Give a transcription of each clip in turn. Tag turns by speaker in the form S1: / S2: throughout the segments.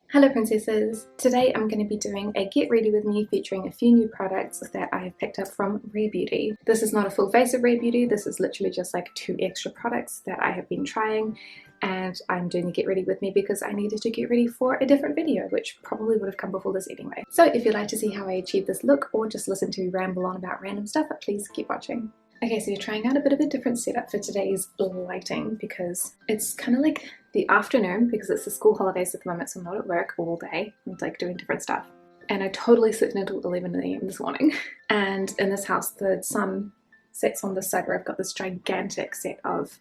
S1: Hello princesses! Today I'm going to be doing a get ready with me featuring a few new products that I have picked up from RiRe. This is not a full face of RiRe, this is literally just like 2 extra products that I have been trying, and I'm doing the get ready with me because I needed to get ready for a different video, which probably would have come before this anyway. So if you'd like to see how I achieve this look or just listen to me ramble on about random stuff, please keep watching. Okay, so you're trying out a bit of a different setup for today's lighting because it's kind of like the afternoon because it's the school holidays at the moment, so I'm not at work all day. I'm like doing different stuff. And I totally slept until 11 AM this morning. And in this house, the sun sets on this side where I've got this gigantic set of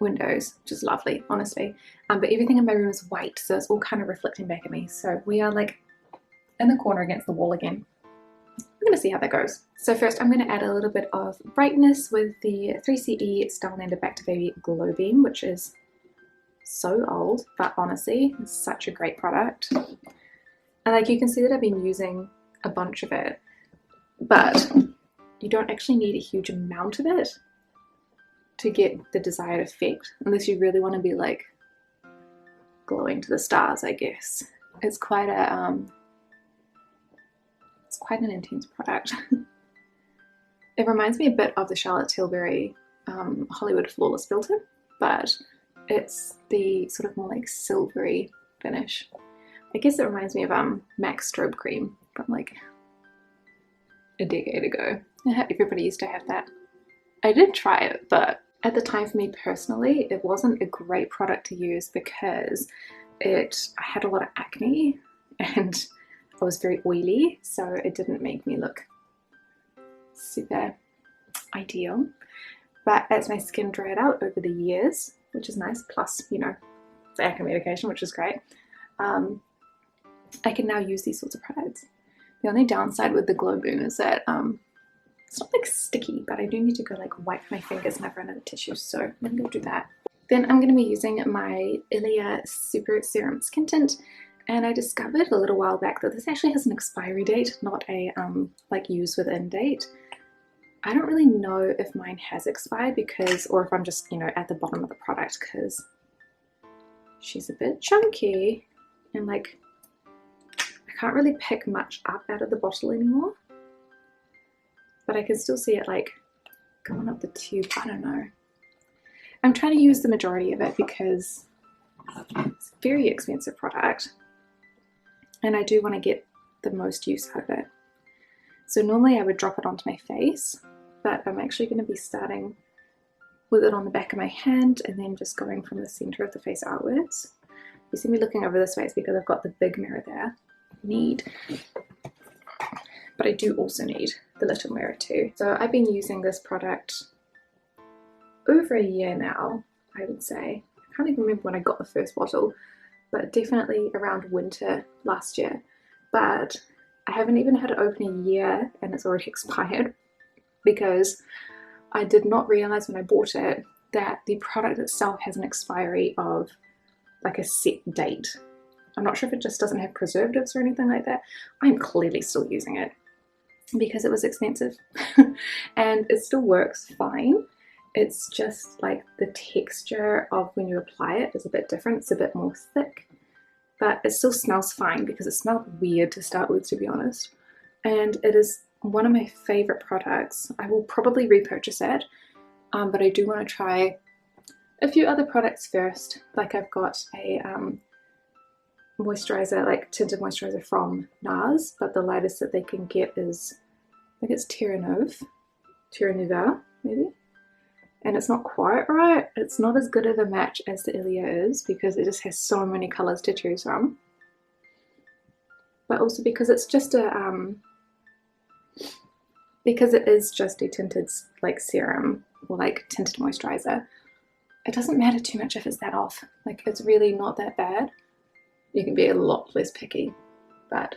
S1: windows, which is lovely, honestly. But everything in my room is white, so it's all kind of reflecting back at me. So we are like in the corner against the wall again. We're going to see how that goes. So first I'm going to add a little bit of brightness with the 3CE Stylenanda Back to Baby Glow Beam, which is so old, but honestly, it's such a great product. And like you can see that I've been using a bunch of it, but you don't actually need a huge amount of it to get the desired effect, unless you really want to be like glowing to the stars, I guess. It's quite a it's quite an intense product. It reminds me a bit of the Charlotte Tilbury Hollywood Flawless filter, but it's the sort of more like silvery finish. I guess it reminds me of MAC strobe cream from like a decade ago. Everybody used to have that. I did try it, but at the time for me personally, it wasn't a great product to use because I had a lot of acne and I was very oily, so it didn't make me look super ideal. But as my skin dried out over the years, which is nice, plus, you know, the acne medication, which is great, I can now use these sorts of products. The only downside with the Glow Boom is that it's not like sticky, but I do need to go like wipe my fingers and I've run out of tissue, so I'm gonna go do that. Then I'm gonna be using my Ilia Super Serum Skin Tint. And I discovered a little while back that this actually has an expiry date, not a like use within date. I don't really know if mine has expired because, or if I'm just, you know, at the bottom of the product because she's a bit chunky and like I can't really pick much up out of the bottle anymore. But I can still see it like going up the tube. I don't know. I'm trying to use the majority of it because it's a very expensive product. And I do want to get the most use out of it. So normally I would drop it onto my face, but I'm actually going to be starting with it on the back of my hand and then just going from the center of the face outwards. You see me looking over this way, it's because I've got the big mirror there. But I do also need the little mirror too. So I've been using this product over a year now, I would say. I can't even remember when I got the first bottle, but definitely around winter last year. But I haven't even had it open a year and it's already expired because I did not realize when I bought it that the product itself has an expiry of like a set date. I'm not sure if it just doesn't have preservatives or anything like that. I'm clearly still using it because it was expensive and it still works fine. It's just like the texture of when you apply it is a bit different. It's a bit more thick, but it still smells fine because it smelled weird to start with, to be honest. And it is one of my favorite products. I will probably repurchase it, but I do want to try a few other products first. Like I've got a moisturizer, like tinted moisturizer from NARS, but the lightest that they can get is, I think it's Terra Nova, maybe. And it's not quite right. It's not as good of a match as the Ilia is because it just has so many colors to choose from. But also because it's just a because it is just a tinted like serum or like tinted moisturizer, it doesn't matter too much if it's that off. Like it's really not that bad. You can be a lot less picky, but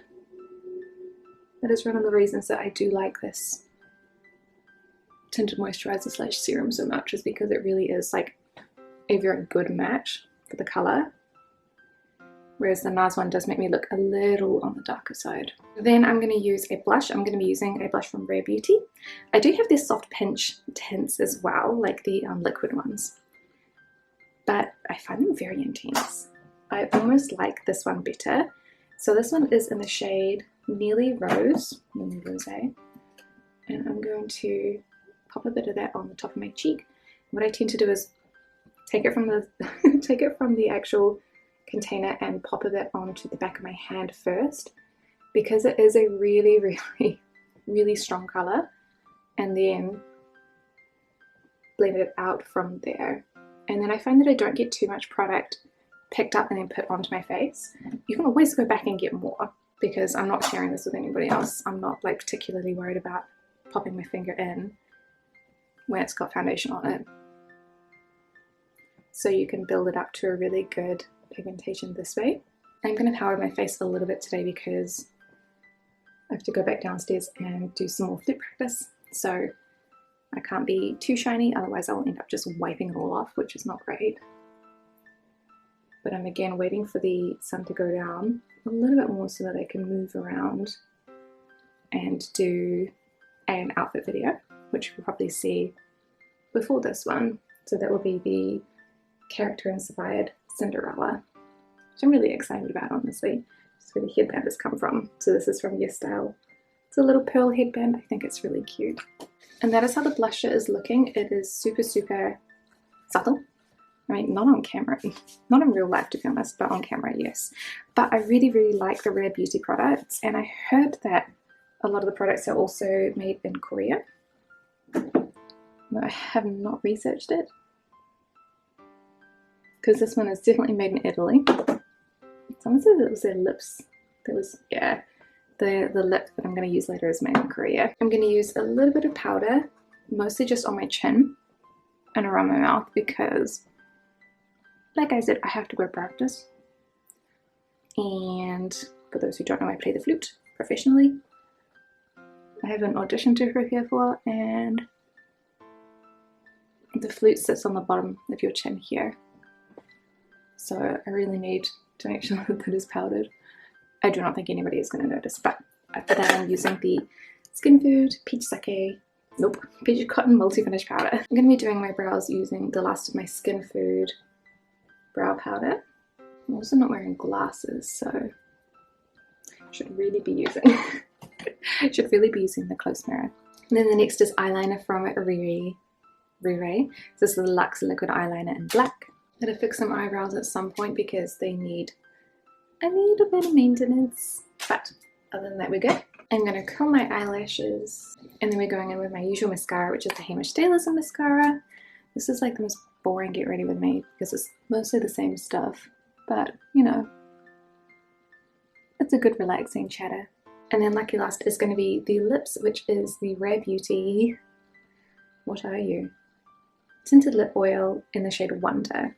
S1: that is one of the reasons that I do like this tinted moisturizer slash serum so much, is because it really is like a very good match for the color, whereas the NARS one does make me look a little on the darker side. Then I'm going to use a blush. I'm going to be using a blush from Kbeauty. I do have their soft pinch tints as well, like the liquid ones, but I find them very intense. I almost like this one better. So this one is in the shade Nearly Rose, and I'm going to pop a bit of that on the top of my cheek. What I tend to do is take it from the take it from the actual container and pop a bit onto the back of my hand first, because it is a really strong color, and then blend it out from there. And then I find that I don't get too much product picked up and then put onto my face. You can always go back and get more, because I'm not sharing this with anybody else. I'm not like particularly worried about popping my finger in when it's got foundation on it. So you can build it up to a really good pigmentation this way. I'm going to powder my face a little bit today because I have to go back downstairs and do some more flute practice. So I can't be too shiny, otherwise I'll end up just wiping it all off, which is not great. But I'm again waiting for the sun to go down a little bit more so that I can move around and do an outfit video, which you'll probably see before this one. So that will be the character inspired Cinderella, which I'm really excited about, honestly. That's where the headband has come from. So this is from Yes Style. It's a little pearl headband. I think it's really cute. And that is how the blusher is looking. It is super subtle. I mean, not on camera, not in real life to be honest, but on camera, yes. But I really like the Rare Beauty products, and I heard that a lot of the products are also made in Korea. I have not researched it, because this one is definitely made in Italy. Someone said it was their lips. That was, yeah, the lip that I'm going to use later is made in Korea. I'm going to use a little bit of powder, mostly just on my chin and around my mouth, because like I said, I have to go practice. And for those who don't know, I play the flute professionally. I have an audition to prepare for, and the flute sits on the bottom of your chin here. So I really need to make sure that that is powdered. I do not think anybody is going to notice, but for that I'm using the Skinfood Peach Cotton Multi-Finish Powder. I'm going to be doing my brows using the last of my Skinfood brow powder. I'm also not wearing glasses, so I should really be using the close mirror. And then the next is eyeliner from RiRe. This is the Luxe liquid eyeliner in black. I'm going to fix some eyebrows at some point because they need a little bit of maintenance, but other than that we're good. I'm going to curl my eyelashes, and then we're going in with my usual mascara, which is the Heimish Dailism mascara. This is like the most boring get ready with me because it's mostly the same stuff, but you know, it's a good relaxing chatter. And then lucky last is going to be the lips, which is the Rare Beauty, what are you? Tinted lip oil in the shade Wonder.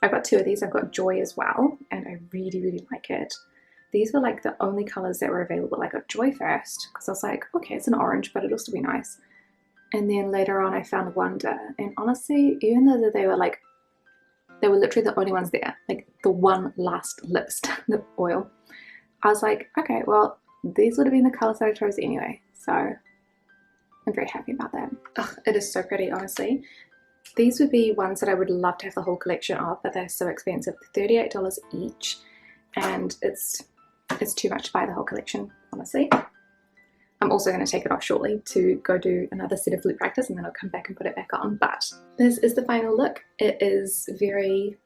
S1: I've got two of these. I've got Joy as well, and I really like it. These were like the only colors that were available. I got Joy first because I was like, okay, it's an orange, but it'll still be nice. And then later on I found Wonder, and honestly, even though they were literally the only ones there, like the one last lip oil, I was like, okay, well, these would have been the colors that I chose anyway, so I'm very happy about that. Ugh, it is so pretty, honestly. These would be ones that I would love to have the whole collection of, but they're so expensive, $38 each, and it's too much to buy the whole collection, honestly. I'm also going to take it off shortly to go do another set of flute practice, and then I'll come back and put it back on. But this is the final look. It is very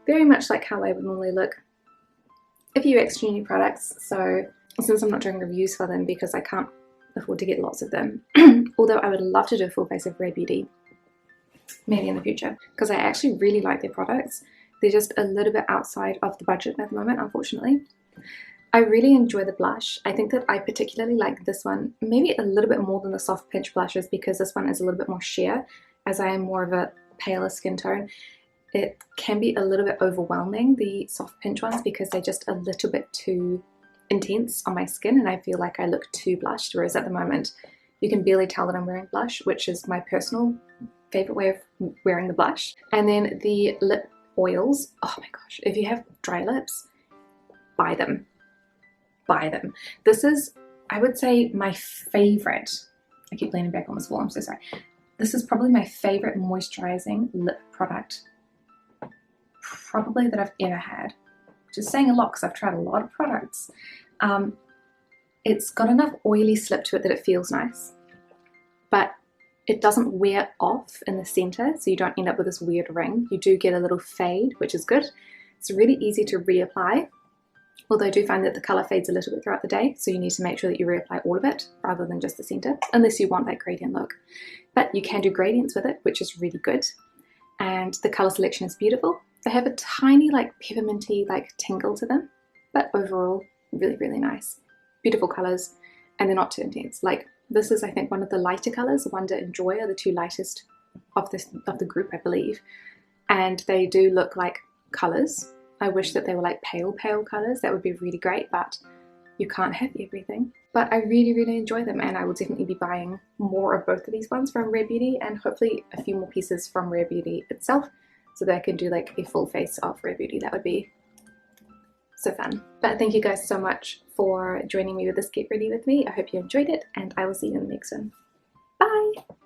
S1: much like how I would normally look if you extra new products. So since I'm not doing reviews for them because I can't afford to get lots of them, although I would love to do a full face of Rare Beauty maybe in the future, because I actually really like their products. They're just a little bit outside of the budget at the moment, unfortunately. I really enjoy the blush. I think that I particularly like this one, maybe a little bit more than the soft pinch blushes, because this one is a little bit more sheer, as I am more of a paler skin tone. It can be a little bit overwhelming, the soft pinch ones, because they're just a little bit too intense on my skin, and I feel like I look too blushed, whereas at the moment you can barely tell that I'm wearing blush, which is my personal favorite way of wearing the blush. And then the lip oils, oh my gosh, if you have dry lips, buy them. This is, I would say, my favorite. I keep leaning back on this wall, I'm so sorry. This is probably my favorite moisturizing lip product probably that I've ever had, which is saying a lot because I've tried a lot of products. It's got enough oily slip to it that it feels nice, but it doesn't wear off in the center, so you don't end up with this weird ring. You do get a little fade, which is good. It's really easy to reapply, although I do find that the color fades a little bit throughout the day, so you need to make sure that you reapply all of it rather than just the center, unless you want that gradient look. But you can do gradients with it, which is really good, and the color selection is beautiful. They have a tiny like pepperminty like tingle to them, but overall really, really nice. Beautiful colors, and they're not too intense. Like, this is, I think, one of the lighter colors. Wonder and Joy are the two lightest of the group, I believe, and they do look like colors. I wish that they were like pale colors. That would be really great, but you can't have everything. But I really, really enjoy them, and I will definitely be buying more of both of these ones from Rare Beauty, and hopefully a few more pieces from Rare Beauty itself, so that I can do like a full face of Rare Beauty. That would be so fun. But thank you guys so much for joining me with this Get Ready with me. I hope you enjoyed it, and I will see you in the next one. Bye!